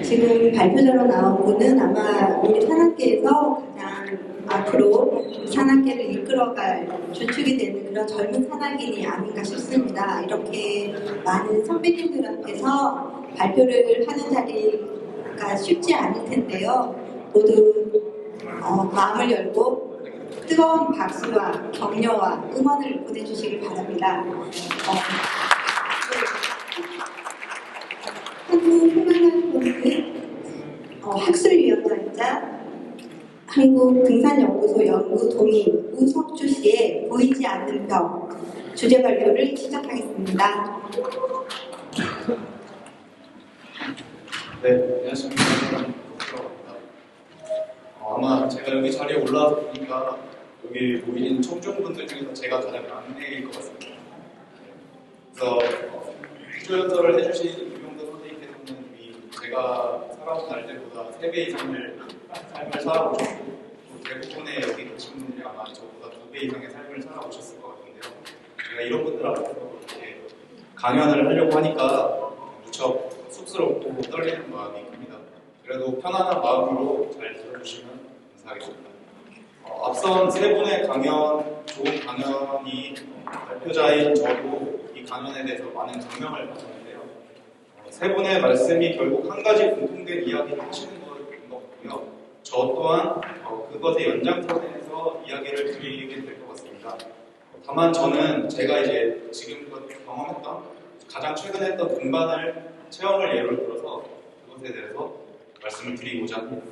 지금 발표자로 나온 분은 아마 우리 산악계에서 가장 앞으로 산악계를 이끌어갈 주축이 되는 그런 젊은 산악인이 아닌가 싶습니다. 이렇게 많은 선배님들 앞에서 발표를 하는 자리가 쉽지 않을 텐데요. 모두 마음을 열고 뜨거운 박수와 격려와 응원을 보내주시길 바랍니다. 한국훈련학원은 학술위원장이자 한국등산연구소 연구동인 우석주 씨의 보이지 않는 벽 주제 발표를 시작하겠습니다. 네, 안녕하십니까. 아마 제가 여기 자리에 올라와서 보니까 여기 모인 청중분들 중에서 제가 가장 막내일 것 같습니다. 그래서 주연설을 해주신 김용도 선생님께서는 이미 제가 살아온 날들보다 3배 이상을 삶을 살아오셨고 대부분의 여기 계신 분들이 아마 저보다 2배 이상의 삶을 살아오셨을 것 같은데요. 제가 이런 분들 앞에서 이렇게 강연을 하려고 하니까 무척 쑥스럽고 떨리는 마음이 큽니다. 그래도 편안한 마음으로 잘 들어주시면 감사하겠습니다. 앞선 3분의 강연, 좋은 강연이 발표자인 저도 이 강연에 대해서 많은 감명을 받았는데요. 3분의 말씀이 결국 한 가지 공통된 이야기를 하시는 것인 것 같고요. 저 또한 그것의 연장선에서 이야기를 드리게 될 것 같습니다. 다만 저는 제가 이제 지금껏 경험했던 가장 최근에 했던 등반을 체험을 예로 들어서 그것에 대해서 말씀을 드리고자 합니다.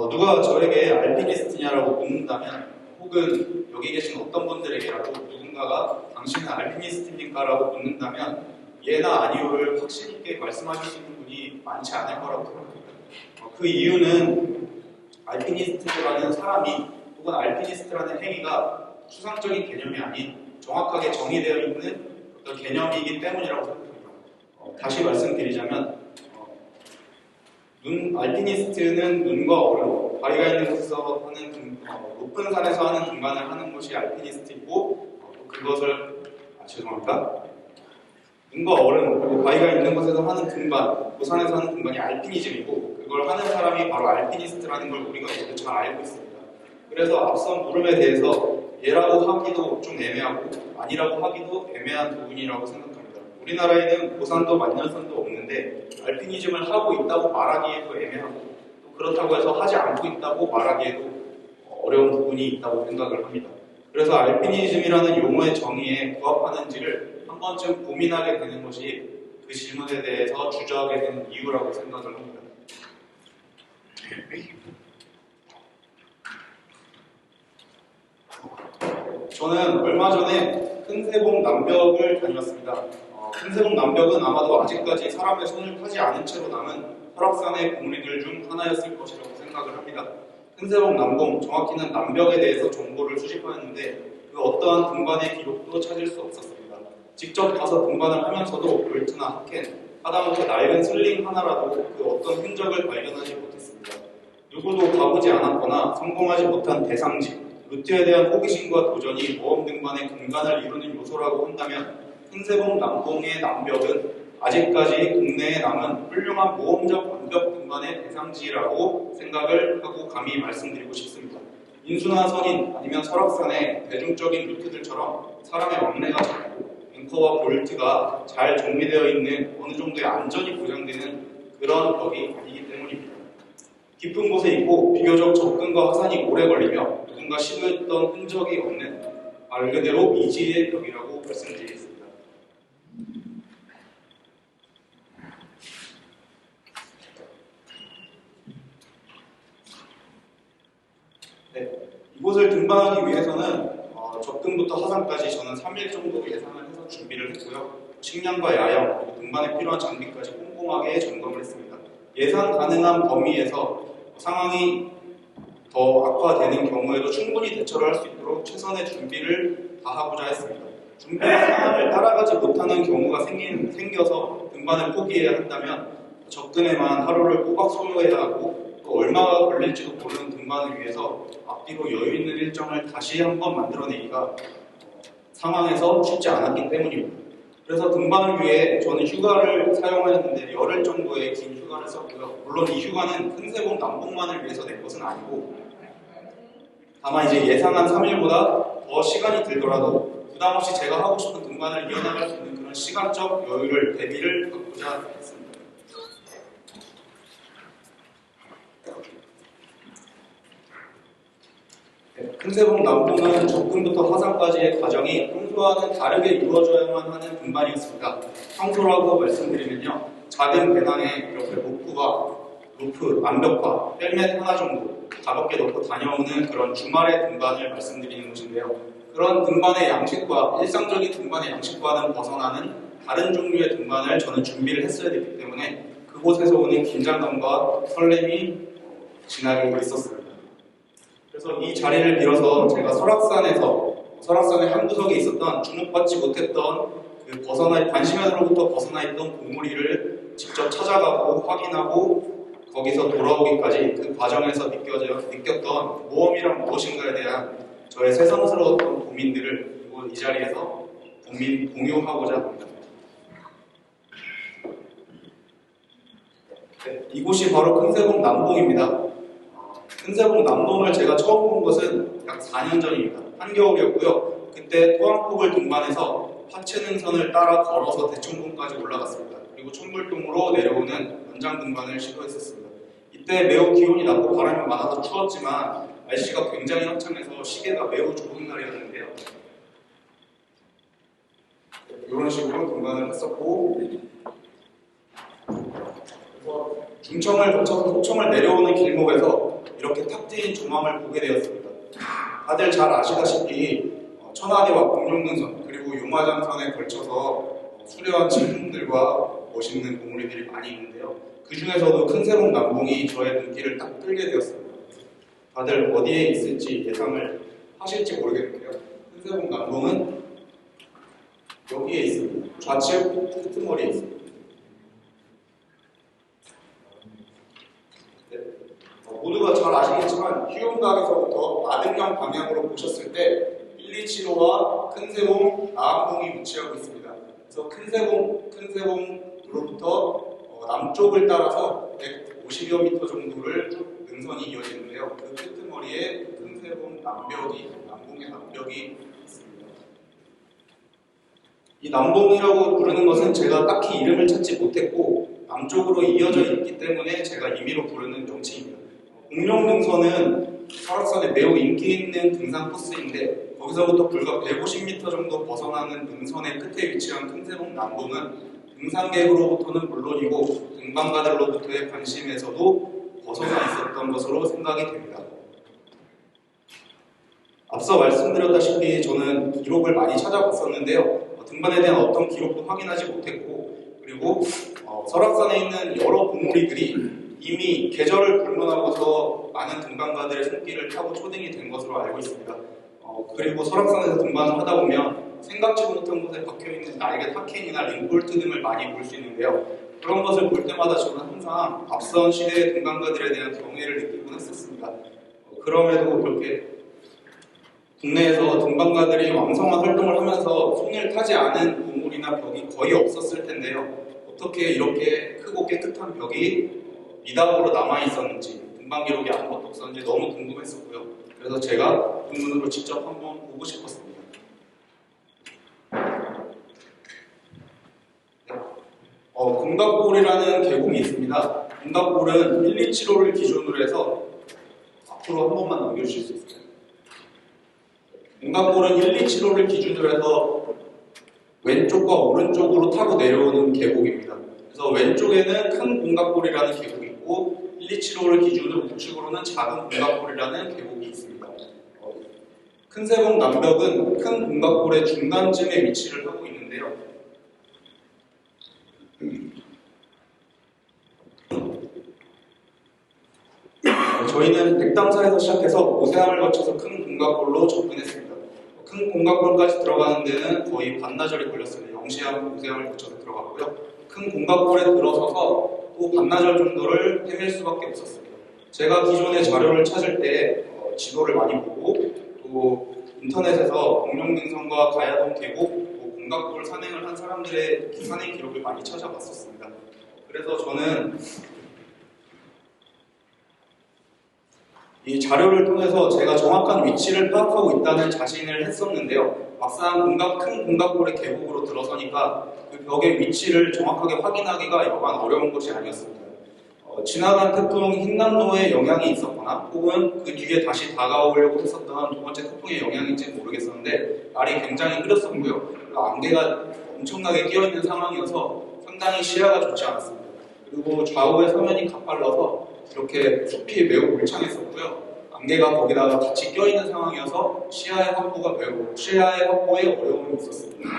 누가 저에게 알피니스트냐라고 묻는다면 혹은 여기 계신 어떤 분들에게라도 누군가가 당신은 알피니스트입니까? 라고 묻는다면 예나 아니오를 확신 있게 말씀하실 수 있는 분이 많지 않을 거라고 생각합니다. 그 이유는 알피니스트라는 사람이 혹은 알피니스트라는 행위가 추상적인 개념이 아닌 정확하게 정의되어 있는 어떤 개념이기 때문이라고 생각합니다. 다시 말씀드리자면 알피니스트는 눈과 얼음, 바위가 있는 곳에서 하는 높은 산에서 하는 등반을 하는 것이 알피니스트이고 죄송합니다. 눈과 얼음, 그리고 바위가 있는 곳에서 하는 등반, 그 산에서 하는 등반이 알피니즘이고 그걸 하는 사람이 바로 알피니스트라는 걸 우리가 모두 잘 알고 있습니다. 그래서 앞선 물음에 대해서 예라고 하기도 좀 애매하고 아니라고 하기도 애매한 부분이라고 생각합니다. 우리나라에는 고산도 만년산도 없는데 알피니즘을 하고 있다고 말하기에도 애매하고 또 그렇다고 해서 하지 않고 있다고 말하기에도 어려운 부분이 있다고 생각을 합니다. 그래서 알피니즘이라는 용어의 정의에 부합하는지를 한 번쯤 고민하게 되는 것이 그 질문에 대해서 주저하게 되는 이유라고 생각을 합니다. 저는 얼마 전에 큰세봉 남벽을 다녀왔습니다. 큰세봉 남벽은 아마도 아직까지 사람의 손을 타지 않은 채로 남은 설악산의 공리들 중 하나였을 것이라고 생각을 합니다. 큰세봉 남봉, 정확히는 남벽에 대해서 정보를 수집하였는데 그 어떠한 등반의 기록도 찾을 수 없었습니다. 직접 가서 등반을 하면서도 볼트나 하켄, 하다못해 낡은 슬링 하나라도 그 어떤 흔적을 발견하지 못했습니다. 누구도 가보지 않았거나 성공하지 못한 대상지, 루트에 대한 호기심과 도전이 모험 등반의 근간을 이루는 요소라고 한다면 큰세봉 남봉의 남벽은 아직까지 국내에 남은 훌륭한 모험적 암벽 등반의 대상지라고 생각을 하고 감히 말씀드리고 싶습니다. 인수나 선인 아니면 설악산의 대중적인 루트들처럼 사람의 왕래가 작고 앵커와 볼트가 잘 정리되어 있는 어느 정도의 안전이 보장되는 그런 벽이 아니기 때문입니다. 깊은 곳에 있고 비교적 접근과 하산이 오래 걸리며 누군가 시도했던 흔적이 없는 말 그대로 미지의 벽이라고 말씀드리겠습니다. 네, 이곳을 등반하기 위해서는 접근부터 하산까지 저는 3일 정도 예상을 해서 준비를 했고요. 식량과 야영, 그리고 등반에 필요한 장비까지 꼼꼼하게 점검을 했습니다. 예상 가능한 범위에서 상황이 더 악화되는 경우에도 충분히 대처를 할 수 있도록 최선의 준비를 다하고자 했습니다. 준비 상황을 따라가지 못하는 경우가 생겨서 등반을 포기해야 한다면 접근에만 하루를 꼬박 소요해야 하고 또 얼마가 걸릴지도 모르는 등반을 위해서 앞뒤로 여유 있는 일정을 다시 한번 만들어내기가 상황에서 쉽지 않았기 때문입니다. 그래서 등반을 위해 저는 휴가를 사용하였는데 열흘 정도의 긴 휴가를 썼고요. 물론 이 휴가는 큰세봉 남봉만을 위해서 낸 것은 아니고 다만 이제 예상한 3일보다 더 시간이 들더라도 부담 없이 제가 하고 싶은 등반을 이어나갈 수 있는 그런 시간적 여유를 대비를 갖고자 했습니다. 큰세봉 남봉은 접근부터 하산까지의 과정이 평소와는 다르게 이루어져야만 하는 등반이었습니다. 평소라고 말씀드리면요, 작은 배낭에 이렇게 로프, 암벽화, 헬멧 하나 정도 가볍게 넣고 다녀오는 그런 주말의 등반을 말씀드리는 것인데요. 그런 등반의 양식과 일상적인 등반의 양식과는 벗어나는 다른 종류의 등반을 저는 준비를 했어야 됐기 때문에 그곳에서 오는 긴장감과 설렘이 진하게 있었습니다. 그래서 이 자리를 빌어서 제가 설악산의 한 구석에 있었던 주목받지 못했던 그 관심에로부터 벗어나 있던 보물이를 직접 찾아가고 확인하고 거기서 돌아오기까지 그 과정에서 느꼈던 모험이란 무엇인가에 대한 저의 새삼스러웠던 고민들을 이 자리에서 공유하고자 합니다. 네, 이곳이 바로 큰세봉 남봉입니다. 큰세봉 남봉을 제가 처음 본 것은 약 4년 전입니다. 한겨울이었고요. 그때 토안폭을 동반해서 파채능선을 따라 걸어서 대청봉까지 올라갔습니다. 그리고 천불동으로 내려오는 연장 등반을 시도했었습니다. 이때 매우 기온이 낮고 바람이 많아서 추웠지만 날씨가 굉장히 화창해서 시계가 매우 좋은 날이었는데요. 이런 식으로 등반을 했었고 중청을 거쳐서 소청을 내려오는 길목에서 이렇게 탁 트인 조망을 보게 되었습니다. 다들 잘 아시다시피 천하대와 공룡능선 그리고 용화장선에 걸쳐서 수려한 칠봉들과 멋있는 봉우리들이 많이 있는데요. 그 중에서도 큰세봉 남봉이 저의 눈길을 딱 끌게 되었습니다. 다들 어디에 있을지 예상을 하실지 모르겠는데요. 큰세봉 남봉은 여기에 있습니다. 좌측 끄트머리에 있습니다. 모두가 잘 아시겠지만 휴용각에서부터 아등령 방향으로 보셨을 때 127호와 큰세봉, 나암봉이 위치하고 있습니다. 그래서 큰세봉으로부터 남쪽을 따라서 150여 미터 정도를 쭉 능선이 이어지는데요. 그 끄트머리에 큰세봉 남봉의 남벽이 있습니다. 이 남봉이라고 부르는 것은 제가 딱히 이름을 찾지 못했고 남쪽으로 이어져 있기 때문에 제가 임의로 부르는 명칭입니다. 공룡능선은 설악산에 매우 인기 있는 등산 코스인데 거기서부터 불과 150m 정도 벗어나는 능선의 끝에 위치한 큰세봉 남봉은 등산객으로부터는 물론이고 등반가들로부터의 관심에서도 벗어나 있었던 것으로 생각이 됩니다. 앞서 말씀드렸다시피 저는 기록을 많이 찾아봤었는데요. 등반에 대한 어떤 기록도 확인하지 못했고 그리고 설악산에 있는 여러 봉우리들이 이미 계절을 불문하고서 많은 등반가들의 손길을 타고 초딩이 된 것으로 알고 있습니다. 그리고 설악산에서 등반을 하다 보면 생각지도 못한 곳에 박혀있는 날개 타켄이나 링볼트 등을 많이 볼 수 있는데요. 그런 것을 볼 때마다 저는 항상 앞선 시대의 등반가들에 대한 경애를 느끼곤 했었습니다. 그럼에도 그렇게 국내에서 등반가들이 왕성한 활동을 하면서 손을 타지 않은 보물이나 벽이 거의 없었을 텐데요. 어떻게 이렇게 크고 깨끗한 벽이 미답으로 남아있었는지 등반 기록이 아무것도 없었는지 너무 궁금했었고요. 그래서 제가 눈으로 직접 한번 보고 싶었습니다. 금각골이라는 계곡이 있습니다. 금각골은 127호를 기준으로 해서 앞으로 한 번만 넘겨주실 수 있을까요? 금각골은 127호를 기준으로 해서 왼쪽과 오른쪽으로 타고 내려오는 계곡입니다. 그래서 왼쪽에는 큰 공각골이라는 계곡이 있고 127호를 기준으로 우측으로는 작은 공각골이라는 계곡이 있습니다. 큰세봉 남벽은 큰 공각골의 중간쯤에 위치를 하고 있는데요. 저희는 백담사에서 시작해서 오세암을 거쳐서 큰 공각골로 접근했습니다. 큰 공각골까지 들어가는 데는 거의 반나절이 걸렸습니다. 영시암, 오세암을 거쳐서 들어갔고요. 큰 공각골에 들어서서 또 반나절 정도를 헤맬 수밖에 없었습니다. 제가 기존의 자료를 찾을 때 지도를 많이 보고 또 인터넷에서 공룡능선과 가야동 계곡, 공각골 산행을 한 사람들의 산행 기록을 많이 찾아봤었습니다. 그래서 저는 이 자료를 통해서 제가 정확한 위치를 파악하고 있다는 자신을 했었는데요. 막상 큰 공각골의 계곡으로 들어서니까 그 벽의 위치를 정확하게 확인하기가 여간 어려운 것이 아니었습니다. 지나간 태풍 흰남노의 영향이 있었거나 혹은 그 뒤에 다시 다가오려고 했었던 두 번째 태풍의 영향인지 모르겠었는데 날이 굉장히 흐렸었고요. 안개가 엄청나게 끼어있는 상황이어서 상당히 시야가 좋지 않았습니다. 그리고 좌우의 서면이 가팔라서 이렇게 숲이 매우 울창했었고요. 안개가 거기다가 같이 껴있는 상황이어서 시야의 확보에 어려움이 있었습니다.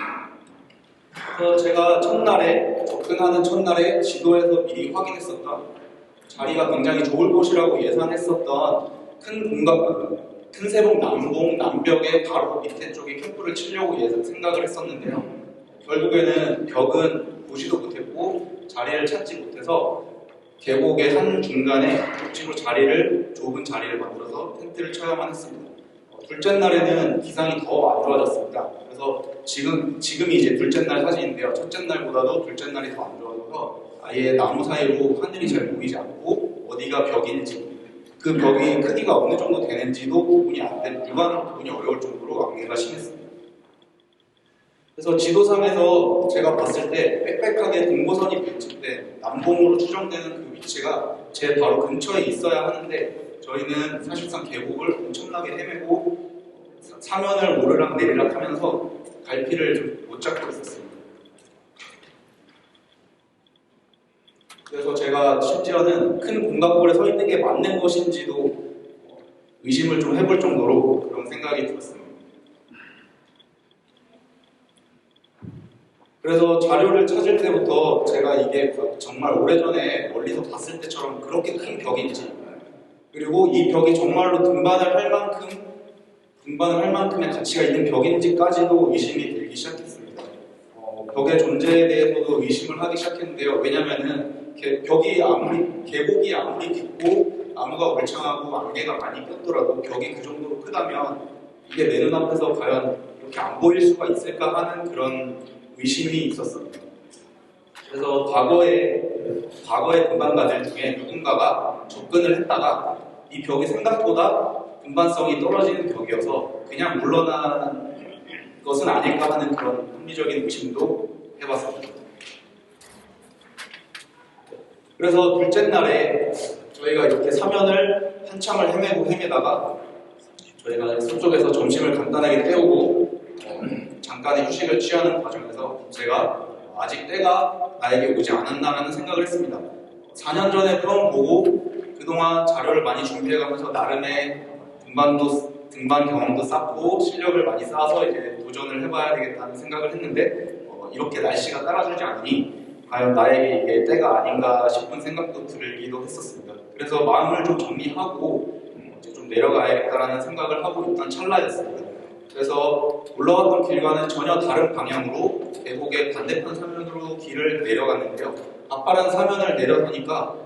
그래서 제가 접근하는 첫날에 지도에서 미리 확인했었던 자리가 굉장히 좋을 곳이라고 예상했었던 큰 세봉 남봉 남벽의 바로 밑에 쪽에 캠프를 치려고 생각을 했었는데요. 결국에는 벽은 보지도 못했고 자리를 찾지 못해서 계곡의 한 중간에 억지로 좁은 자리를 만들어서 텐트를 쳐야만 했습니다. 둘째 날에는 기상이 더 안 좋아졌습니다. 그래서 지금이 이제 둘째 날 사진인데요. 첫째 날보다도 둘째 날이 더 안 좋아져서 아예 나무 사이로 하늘이 잘 보이지 않고 어디가 벽인지 그 벽이 크기가 어느 정도 되는지도 구분이 어려울 정도로 안개가 심했습니다. 그래서 지도상에서 제가 봤을 때 빽빽하게 등고선이 맺힐 남봉으로 추정되는 그 위치가 제 바로 근처에 있어야 하는데 저희는 사실상 계곡을 엄청나게 헤매고 사면을 오르락 내리락 하면서 갈피를 좀 못 잡고 있었습니다. 그래서 제가 심지어는 큰 공각골에 서 있는 게 맞는 것인지도 의심을 좀 해볼 정도로 그런 생각이 들었습니다. 그래서 자료를 찾을 때부터 제가 이게 정말 오래전에 멀리서 봤을 때처럼 그렇게 큰 벽인지 그리고 이 벽이 정말로 등반을 할 만큼의 가치가 있는 벽인지까지도 의심이 들기 시작했습니다. 벽의 존재에 대해서도 의심을 하기 시작했는데요. 왜냐면은 계곡이 아무리 깊고 나무가 울창하고 안개가 많이 꼈더라도 벽이 그 정도로 크다면 이게 내 눈앞에서 과연 이렇게 안 보일 수가 있을까 하는 그런 의심이 있었습니다. 그래서 과거의 등반가들 중에 누군가가 접근을 했다가 이 벽이 생각보다 등반성이 떨어지는 벽이어서 그냥 물러나는 것은 아닐까 하는 그런 합리적인 의심도 해봤습니다. 그래서 둘째 날에 저희가 이렇게 사면을 한참을 헤매다가 저희가 서쪽에서 점심을 간단하게 때우고 잠깐의 휴식을 취하는 과정에서 제가 아직 때가 나에게 오지 않았나라는 생각을 했습니다. 4년 전에 처음 보고 그동안 자료를 많이 준비해가면서 나름의 등반 경험도 쌓고 실력을 많이 쌓아서 이제 도전을 해봐야 되겠다는 생각을 했는데 이렇게 날씨가 따라주지 않으니 과연 나에게 이게 때가 아닌가 싶은 생각도 들기도 했었습니다. 그래서 마음을 좀 정리하고 이제 좀 내려가야겠다라는 생각을 하고 있던 찰나였습니다. 그래서 올라왔던 길과는 전혀 다른 방향으로 계곡의 반대편 사면으로 길을 내려갔는데요. 가파른 사면을 내려서니까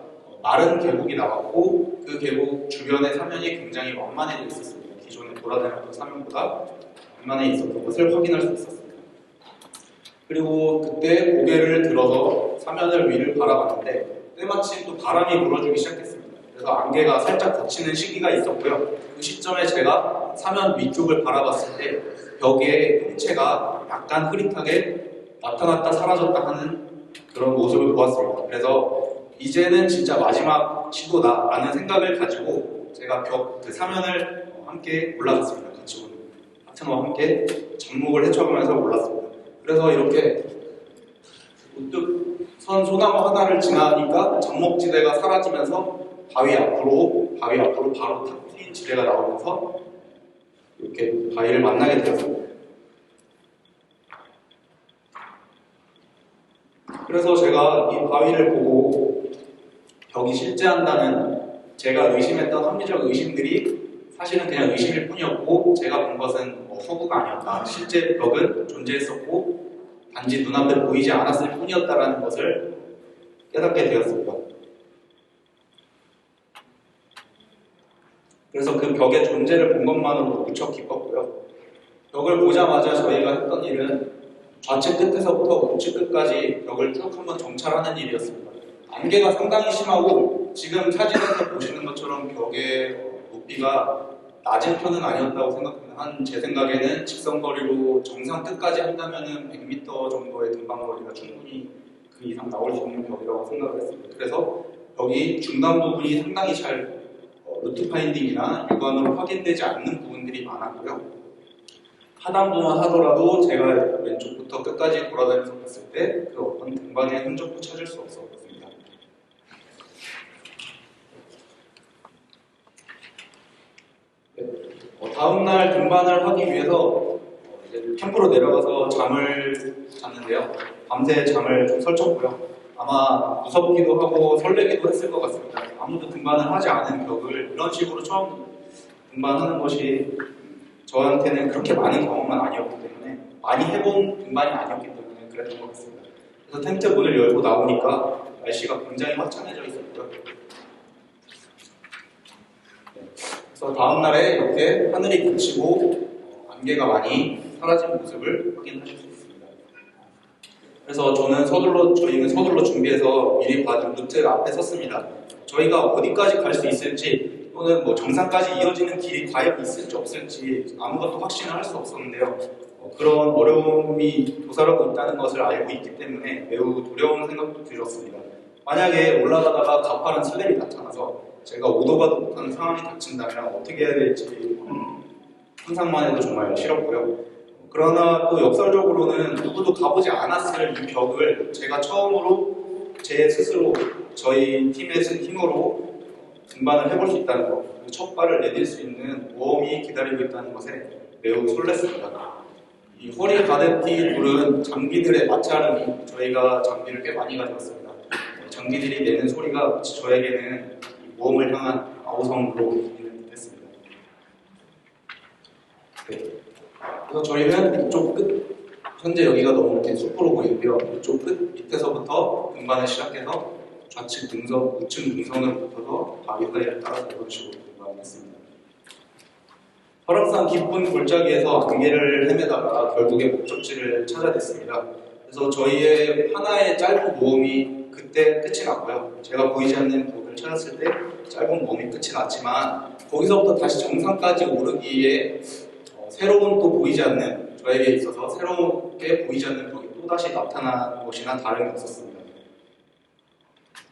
마른 계곡이 나왔고 그 계곡 주변의 사면이 굉장히 완만해져 있었습니다. 기존에 돌아다녔던 사면보다 완만해 있었던 것을 확인할 수 있었습니다. 그리고 그때 고개를 들어서 사면을 위를 바라봤는데 때마침 또 바람이 불어주기 시작했습니다. 그래서 안개가 살짝 걷히는 시기가 있었고요. 그 시점에 제가 사면 위쪽을 바라봤을 때 벽의 형체가 약간 흐릿하게 나타났다 사라졌다 하는 그런 모습을 보았습니다. 그래서 이제는 진짜 마지막 시도다라는 생각을 가지고 제가 그 사면을 함께 올라갔습니다. 같이 온 파트너와 함께 잡목을 헤쳐가면서 올랐습니다. 그래서 이렇게 문득 선 소나무 하나를 지나니까 잡목지대가 사라지면서 바위 앞으로 바로 탁 트인 지대가 나오면서 이렇게 바위를 만나게 되었습니다. 그래서 제가 이 바위를 보고 벽이 실제한다는 제가 의심했던 합리적 의심들이 사실은 그냥 의심일 뿐이었고 제가 본 것은 허구가 아니었다. 실제 벽은 존재했었고 단지 눈앞에 보이지 않았을 뿐이었다라는 것을 깨닫게 되었습니다. 그래서 그 벽의 존재를 본 것만으로도 무척 기뻤고요. 벽을 보자마자 저희가 했던 일은 좌측 끝에서부터 우측 끝까지 벽을 쭉 한번 정찰하는 일이었습니다. 안개가 상당히 심하고 지금 사진에서 보시는 것처럼 벽의 높이가 낮은 편은 아니었다고 생각합니다. 제 생각에는 직선거리로 정상 끝까지 한다면 100m 정도의 등반거리가 충분히 그 이상 나올 수 있는 벽이라고 생각을 했습니다. 그래서 벽이 중간 부분이 상당히 잘 루트 파인딩이나 육안으로 확인되지 않는 부분들이 많았고요. 하단부만 하더라도 제가 왼쪽부터 끝까지 돌아다니면서 봤을 때 그 어떤 등반의 흔적도 찾을 수 없었습니다. 다음날 등반을 하기 위해서 이제 캠프로 내려가서 잠을 잤는데요. 밤새 잠을 좀 설쳤고요. 아마 무섭기도 하고 설레기도 했을 것 같습니다. 아무도 등반을 하지 않은 벽을 이런 식으로 처음 등반하는 것이 저한테는 그렇게 많은 경험은 아니었기 때문에, 많이 해본 등반이 아니었기 때문에 그랬던 것 같습니다. 그래서 텐트 문을 열고 나오니까 날씨가 굉장히 화창해져 있었고요. 그래서 다음날에 이렇게 하늘이 그치고 안개가 많이 사라진 모습을 확인하실 수 있습니다. 그래서 저희는 서둘러 준비해서 미리 봐둔 루트 앞에 섰습니다. 저희가 어디까지 갈 수 있을지 또는 정상까지 이어지는 길이 과연 있을지 없을지 아무것도 확신을 할 수 없었는데요. 그런 어려움이 도사하고 있다는 것을 알고 있기 때문에 매우 두려운 생각도 들었습니다. 만약에 올라가다가 가파른 슬램이 나타나서 제가 오도 가도 못하는 상황이 닥친다면 어떻게 해야 될지 상상만 해도 정말 싫었고요. 그러나 또 역설적으로는 누구도 가보지 않았을 이 벽을 제가 처음으로 제 스스로 저희 팀의 힘으로 등반을 해볼 수 있다는 것, 첫 발을 내딜 수 있는 모험이 기다리고 있다는 것에 매우 설렜습니다. 이 허리 가데티 둘은 장비들의 마찰음이 저희가 장비를 꽤 많이 가져왔습니다. 장비들이 내는 소리가 마치 저에게는 모험을 향한 아우성으로 들리는 듯했습니다. 네. 그래서 저희는 이쪽 끝, 현재 여기가 너무 이렇게 숲으로 보이는데요. 이쪽 끝 밑에서부터 등반을 시작해서 좌측 능선, 우측 능선을 붙어서 바위 사이를 따라서 이런 식으로 등반을 했습니다. 설악산 깊은 골짜기에서 안개를 헤매다가 결국에 목적지를 찾아냈습니다. 그래서 저희의 하나의 짧은 모험이 그때 끝이 났고요. 제가 보이지 않는 곳을 찾았을 때 짧은 모험이 끝이 났지만 거기서부터 다시 정상까지 오르기에 새로운 또 보이지 않는, 저에게 있어서 새롭게 보이지 않는 벽이 또다시 나타난 것이나 다름이 없었습니다.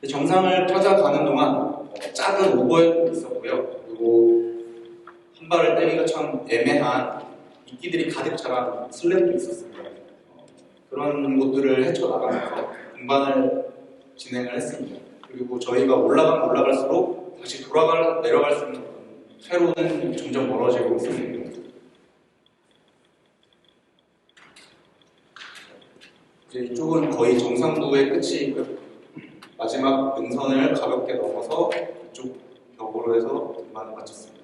정상을 찾아가는 동안 작은 오버헤드도 있었고요. 그리고 한 발을 떼기가 참 애매한 이끼들이 가득 자란 슬랩도 있었습니다. 그런 곳들을 헤쳐나가면서 등반을 진행을 했습니다. 그리고 저희가 올라갈수록 다시 내려갈 수 있는 회로는 점점 멀어지고 있었습니다. 이제 이쪽은 거의 정상도의 끝이고요. 마지막 능선을 가볍게 넘어서 이쪽 벽으로 해서 등반을 마쳤습니다.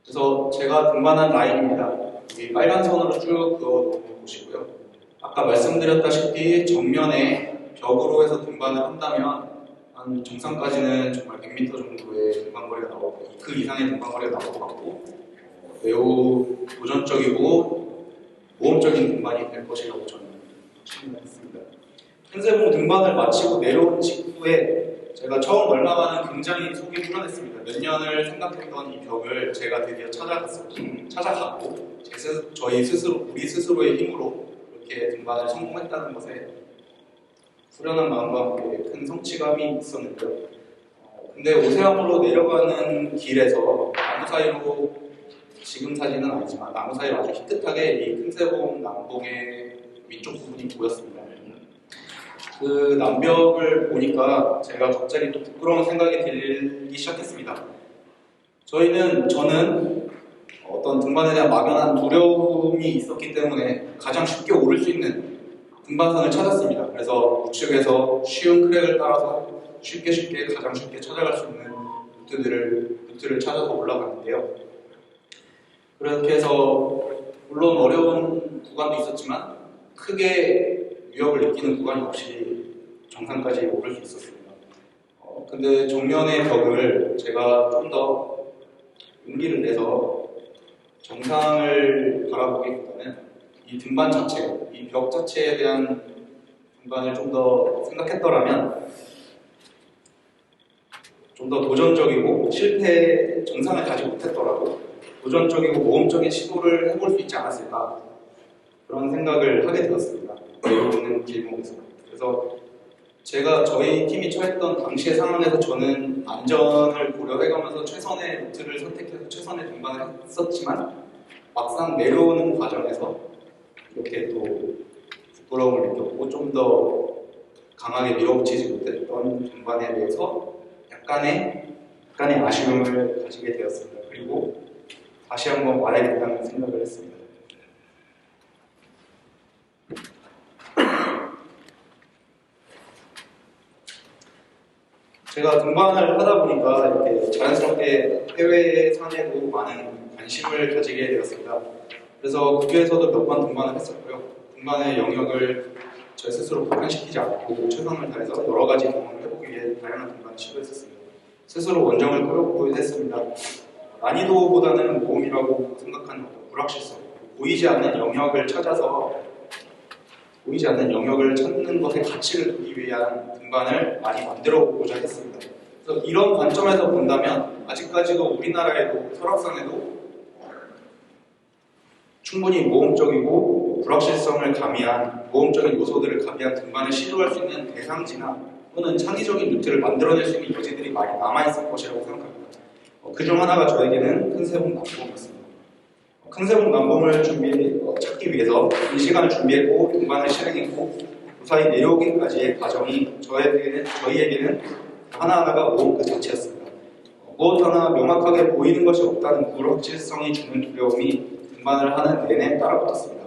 그래서 제가 등반한 라인입니다. 이 빨간 선으로 쭉 그어 보시고요. 아까 말씀드렸다시피 정면에 벽으로 해서 등반을 한다면 한 정상까지는 정말 100m 정도의 등반거리가 나오고 그 이상의 등반거리가 나올 것 같고 매우 도전적이고 모험적인 등반이 될 것이라고 저는 생각했습니다. 큰세봉 등반을 마치고 내려온 직후에 제가 처음 올라가는 굉장히 속이 후련했습니다. 몇 년을 생각했던 이 벽을 제가 드디어 찾아갔고 우리 스스로의 힘으로 이렇게 등반을 성공했다는 것에 후련한 마음과 함께 큰 성취감이 있었는데요. 근데 오세암으로 내려가는 길에서 나무 사이로, 지금 사진은 아니지만 나무 사이로 아주 희끗하게 이 큰세봉 남북의 위쪽 부분이 보였습니다. 그 남벽을 보니까 제가 갑자기 또 부끄러운 생각이 들기 시작했습니다. 저는 어떤 등반에 대한 막연한 두려움이 있었기 때문에 가장 쉽게 오를 수 있는 등반선을 찾았습니다. 그래서 우측에서 쉬운 크랙을 따라서 가장 쉽게 찾아갈 수 있는 루트를 찾아서 올라가는데요. 그렇게 해서 물론 어려운 구간도 있었지만 크게 위협을 느끼는 구간이 없이 정상까지 오를 수 있었습니다. 근데 정면의 벽을 제가 좀 더 용기를 내서 정상을 바라보기보다는 이 등반 자체, 이 벽 자체에 대한 등반을 좀 더 생각했더라면 좀 더 도전적이고 정상을 가지 못했더라도 도전적이고 모험적인 시도를 해볼 수 있지 않았을까 그런 생각을 하게 되었습니다. 내려오는 길목에서. 그래서 제가 저희 팀이 처했던 당시의 상황에서 저는 안전을 고려해가면서 최선의 루트를 선택해서 최선의 등반을 했었지만 막상 내려오는 과정에서 이렇게 또 부끄러움을 느꼈고 좀 더 강하게 밀어붙이지 못했던 등반에 대해서 약간의 아쉬움을 가지게 되었습니다. 그리고 다시 한번 말해야겠다는 생각을 했습니다. 제가 등반을 하다 보니까 이렇게 자연스럽게 해외 산에도 많은 관심을 가지게 되었습니다. 그래서 국외에서도 몇 번 등반을 했었고요. 등반의 영역을 저 스스로 국한시키지 않고 최선을 다해서 여러 가지 경험을 해보기 위해 다양한 등반을 시도했었습니다. 스스로 원정을 꾸려보기도 했습니다. 난이도보다는 모험이라고 생각하는 불확실성, 보이지 않는 영역을 찾는 것에 가치를 두기 위한 등반을 많이 만들어 보고자 했습니다. 그래서 이런 관점에서 본다면 아직까지도 우리나라에도 설악산에도 충분히 모험적이고 불확실성을 가미한 모험적인 요소들을 가미한 등반을 시도할 수 있는 대상지나 또는 창의적인 루트를 만들어낼 수 있는 여지들이 많이 남아있을 것이라고 생각합니다. 그중 하나가 저에게는 큰세봉 남봉이었습니다. 큰세봉 남봉을 찾기 위해서 이 시간을 준비했고 등반을 실행했고 무사히 내려오기까지의 과정이 저희에게는 하나하나가 모험 그 자체였습니다. 무엇 하나 명확하게 보이는 것이 없다는 불확실성이 주는 두려움이 등반을 하는 내내 따라붙었습니다.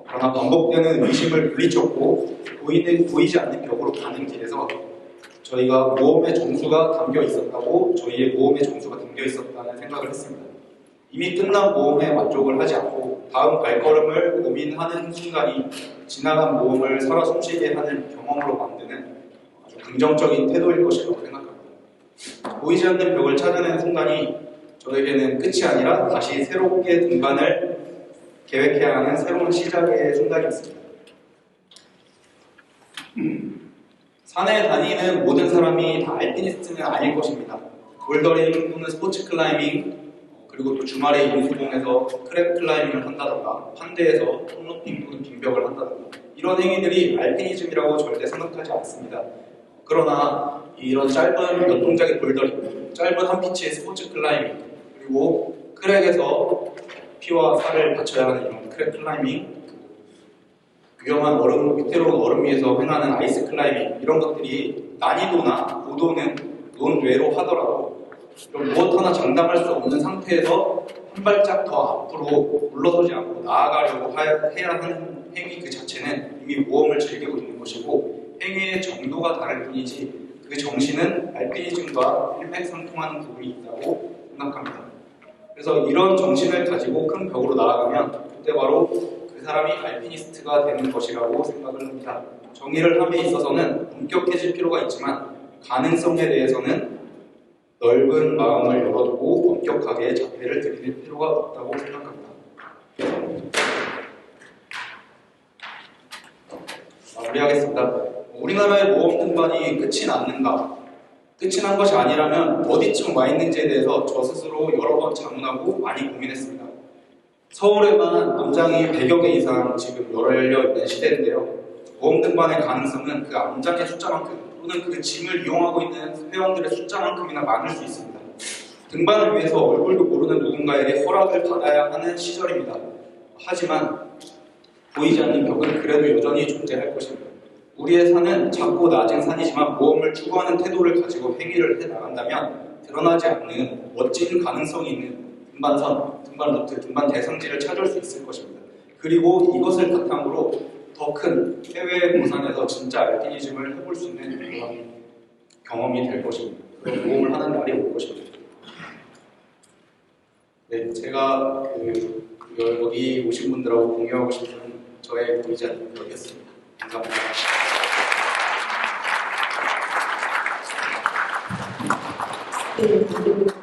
그러나 반복되는 의심을 물리쳤고 보이지 않는 벽으로 가는 길에서 저희의 모험의 정수가 담겨 있었다는 생각을 했습니다. 이미 끝난 모험에 만족을 하지 않고 다음 발걸음을 고민하는 순간이 지나간 모험을 살아 숨쉬게 하는 경험으로 만드는 아주 긍정적인 태도일 것이라고 생각합니다. 보이지 않는 벽을 찾아내는 순간이 저에게는 끝이 아니라 다시 새롭게 등반을 계획해야 하는 새로운 시작의 순간이었습니다. 산에 다니는 모든 사람이 다 알피니스트는 아닐 것입니다. 볼더링 또는 스포츠 클라이밍, 그리고 또 주말에 인수동에서 크랩 클라이밍을 한다던가 판대에서 톱노핑 또는 빙벽을 한다던가 이런 행위들이 알피니즘이라고 절대 생각하지 않습니다. 그러나 이런 짧은 몇 동작의 볼더링, 짧은 한 피치의 스포츠 클라이밍, 그리고 크랙에서 피와 살을 받쳐야 하는 이런 크랙 클라이밍, 위험한 위태로운 얼음 위에서 행하는 아이스 클라이밍 이런 것들이 난이도나 고도는 논외로 하더라도 무엇 하나 장담할 수 없는 상태에서 한 발짝 더 앞으로 물러서지 않고 나아가려고 해야 하는 행위 그 자체는 이미 모험을 즐기고 있는 것이고 행위의 정도가 다를 뿐이지 그 정신은 알피니즘과 일맥상통하는 부분이 있다고 생각합니다. 그래서 이런 정신을 가지고 큰 벽으로 나아가면 그때 바로 그 사람이 알피니스트가 되는 것이라고 생각을 합니다. 정의를 함에 있어서는 엄격해질 필요가 있지만 가능성에 대해서는 넓은 마음을 열어두고 엄격하게 자폐를 드릴 필요가 없다고 생각합니다. 마무리하겠습니다. 우리나라의 모험 등반이 끝이 났는가? 끝이 난 것이 아니라면 어디쯤 와 있는지에 대해서 저 스스로 여러 번 자문하고 많이 고민했습니다. 서울에만 암장이 100여 개 이상 지금 열려 있는 시대인데요. 모험 등반의 가능성은 그 암장의 숫자만큼 또는 그 짐을 이용하고 있는 회원들의 숫자만큼이나 많을 수 있습니다. 등반을 위해서 얼굴도 모르는 누군가에게 허락을 받아야 하는 시절입니다. 하지만 보이지 않는 벽은 그래도 여전히 존재할 것입니다. 우리의 산은 작고 낮은 산이지만 모험을 추구하는 태도를 가지고 행위를 해나간다면 드러나지 않는 멋진 가능성이 있는 등반선, 등반 루트, 등반 대상지를 찾을 수 있을 것입니다. 그리고 이것을 바탕으로 더 큰 해외 고산에서 진짜 알피니즘을 해볼 수 있는 그런 경험이 될 것입니다. 그런 모험을 하는 날이 올 것입니다. 네, 제가 여기 오신 분들하고 공유하고 싶은 저의 의견은 여기였습니다. 감사합니다. 네,